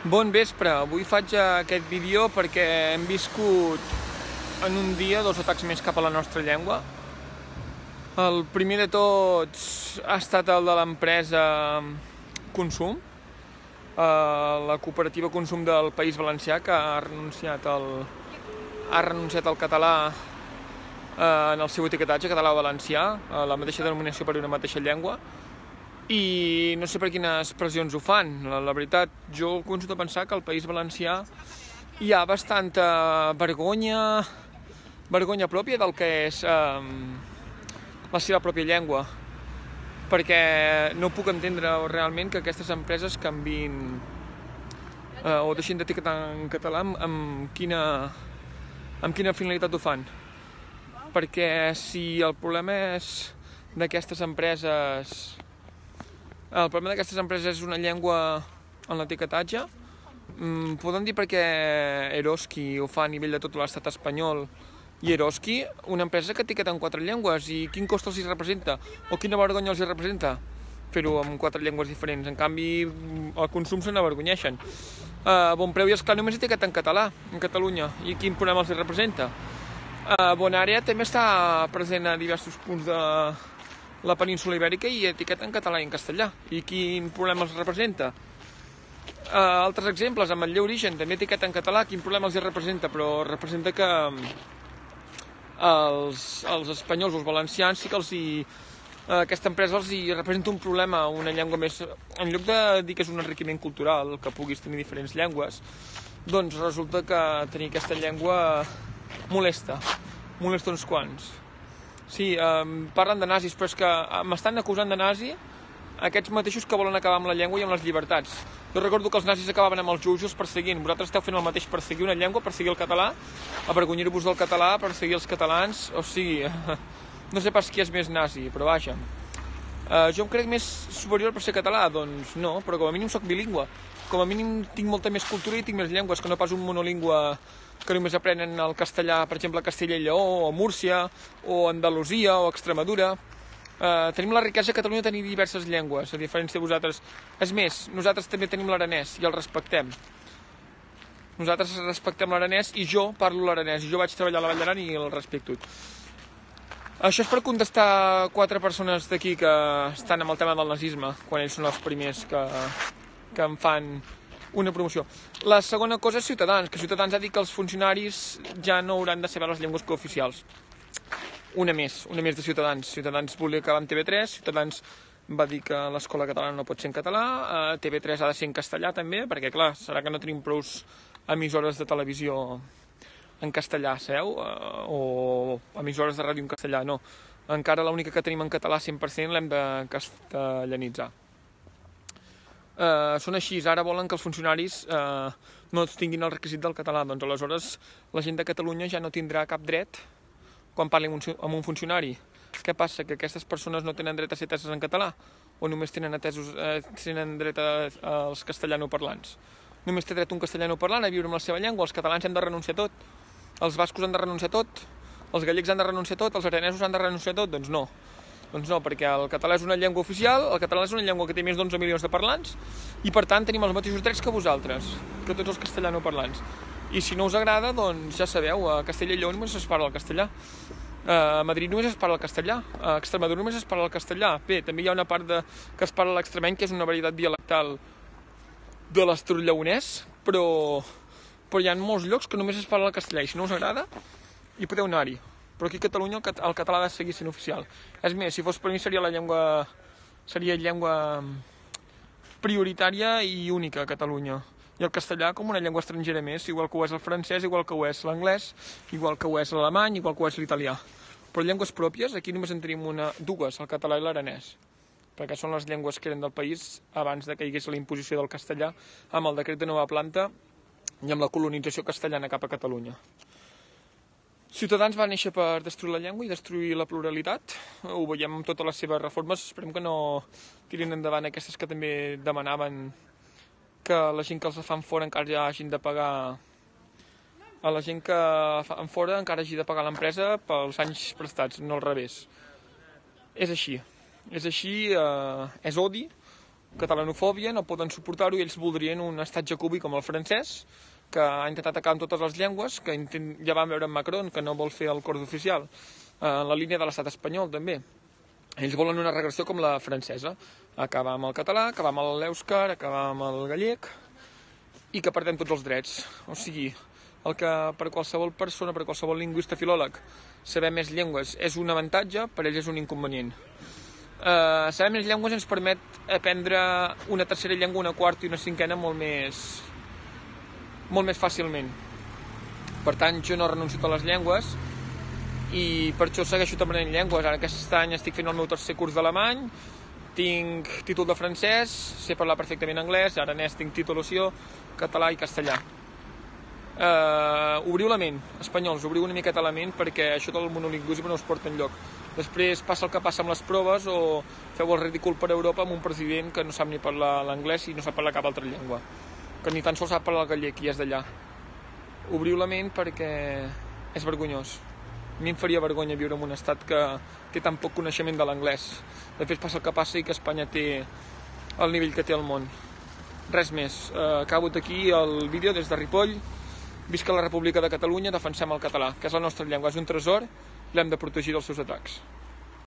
Bon vespre, avui faig aquest vídeo perquè hem viscut en un dia dos atacs més cap a la nostra llengua. El primer de tots ha estat el de l'empresa Consum, la cooperativa Consum del País Valencià, que ha renunciat al català en el seu etiquetatge, català o valencià, la mateixa denominació per una mateixa llengua. I no sé per quines pressions ho fan. La veritat, jo començo a pensar que al País Valencià hi ha bastanta vergonya pròpia del que és la seva pròpia llengua, perquè no puc entendre realment que aquestes empreses canviïn o deixin d'etiquetar en català amb quina finalitat ho fan. Perquè si el problema és d'aquestes empreses és una llengua en l'etiquetatge, poden dir perquè Eroski ho fa a nivell de tot l'estat espanyol, i Eroski, una empresa que etiqueta en 4 llengües, i quin cost els hi representa, o quina vergonya els hi representa fer-ho en 4 llengües diferents. En canvi, al Consum se n'avergonyeixen. Bonpreu i Esclar només etiqueta en català, en Catalunya, i quin problema els hi representa. Bonàrea també està present a diversos punts de la península ibèrica i etiqueta en català i en castellà. I quin problema els representa? Altres exemples, amb el Ametller Origen també etiqueta en català, quin problema els representa? Però representa que els espanyols o els valencians sí que aquesta empresa els hi representa un problema, una llengua més. En lloc de dir que és un enriquiment cultural, que puguis tenir diferents llengües, doncs resulta que tenir aquesta llengua molesta uns quants. Sí, parlen de nazis, però és que m'estan acusant de nazi aquests mateixos que volen acabar amb la llengua i amb les llibertats. Jo recordo que els nazis acabaven amb els jueus i els perseguint. Vosaltres esteu fent el mateix, perseguir una llengua, perseguir el català, avergonyir-vos del català, perseguir els catalans, o sigui, no sé pas qui és més nazi, però vaja. Jo em crec més superior per ser català? Doncs no, però com a mínim soc bilingüe. Com a mínim tinc molta més cultura i tinc més llengües, que no pas un monolingüe que només aprenen el castellà, per exemple, a Castella i Lleó, o Múrcia, o Andalusia, o Extremadura. Tenim la riquesa a Catalunya de tenir diverses llengües, a diferència de vosaltres. És més, nosaltres també tenim l'aranès i el respectem. Nosaltres respectem l'aranès i jo parlo l'aranès, i jo vaig treballar a la Vall d'Aran i el respecto. Això és per contestar 4 persones d'aquí que estan amb el tema del nazisme, quan ells són els primers que en fan una promoció. La segona cosa és Ciutadans, que Ciutadans ha dit que els funcionaris ja no hauran de saber les llengües cooficials. Una més de Ciutadans. Ciutadans volia acabar amb TV3, Ciutadans va dir que l'escola catalana no pot ser en català, TV3 ha de ser en castellà també, perquè clar, serà que no tenim prou emissores de televisió en castellà, sabeu? O emissores de ràdio en castellà, no. Encara l'única que tenim en català 100% l'hem de castellanitzar. Són així, ara volen que els funcionaris no tinguin el requisit del català, doncs aleshores la gent de Catalunya ja no tindrà cap dret quan parli amb un funcionari. Què passa? Que aquestes persones no tenen dret a ser ateses en català? O només tenen dret als castellanoparlants? Només té dret un castellanoparlant a viure amb la seva llengua? Els catalans hem de renunciar a tot? Els bascos han de renunciar a tot? Els gallecs han de renunciar a tot? Els aranesos han de renunciar a tot? Doncs no. Doncs no, perquè el català és una llengua oficial, el català és una llengua que té més d'11 milions de parlants i per tant tenim els mateixos drets que vosaltres, que tots els castellanoparlants. I si no us agrada, doncs ja sabeu, a Castella i Lleó només es parla el castellà, a Madrid només es parla el castellà, a Extremadura només es parla el castellà. Bé, també hi ha una part que es parla l'extremeny, que és una varietat dialectal de l'Astur lleonès, però hi ha molts llocs que només es parla el castellà i si no us agrada, hi podeu anar-hi. Però aquí a Catalunya el català ha de seguir sent oficial. És més, si fos per mi seria llengua prioritària i única a Catalunya. I el castellà com una llengua estrangera més, igual que ho és el francès, igual que ho és l'anglès, igual que ho és l'alemany, igual que ho és l'italià. Però llengües pròpies, aquí només en tenim dues, el català i l'aranès, perquè són les llengües que eren del país abans de que hi hagués la imposició del castellà amb el decret de nova planta i amb la colonització castellana cap a Catalunya. Ciutadans va néixer per destruir la llengua i destruir la pluralitat. Ho veiem amb totes les seves reformes. Esperem que no tirin endavant aquestes que també demanaven que la gent que els fan fora encara hagin de pagar. A la gent que fan fora encara hagi de pagar l'empresa pels anys prestats, no al revés. És així. És odi, catalanofòbia, no poden suportar-ho i ells voldrien un estat jacobi com el francès, que ha intentat acabar amb totes les llengües, que ja vam veure en Macron, que no vol fer el cors oficial, en la línia de l'estat espanyol també. Ells volen una regressió com la francesa, acabar amb el català, acabar amb l'èuscar, acabar amb el gallec i que perdem tots els drets. O sigui, el que per qualsevol persona, per qualsevol lingüista filòleg, saber més llengües és un avantatge, per ells és un inconvenient. Saber més llengües ens permet aprendre una tercera llengua, una quarta i una cinquena molt més fàcilment. Per tant, jo no renuncio a les llengües i per això segueixo aprenent llengües. Ara aquest any estic fent el meu tercer curs d'alemany, tinc títol de francès, sé parlar perfectament anglès, aranès tinc titulació, català i castellà. Obriu la ment, espanyols, obriu una miqueta la ment perquè això del monolingüisme no us porta enlloc. Després passa el que passa amb les proves o feu el ridícul per Europa amb un president que no sap ni parlar l'anglès i no sap parlar cap altra llengua, que ni tan sols sap parlar el gallec i és d'allà. Obriu la ment perquè és vergonyós. A mi em faria vergonya viure en un estat que té tan poc coneixement de l'anglès. Després passa el que passa i que Espanya té el nivell que té al món. Res més. Acabo aquí el vídeo des de Ripoll. Visca la República de Catalunya, defensem el català, que és la nostra llengua, és un tresor i l'hem de protegir dels seus atacs.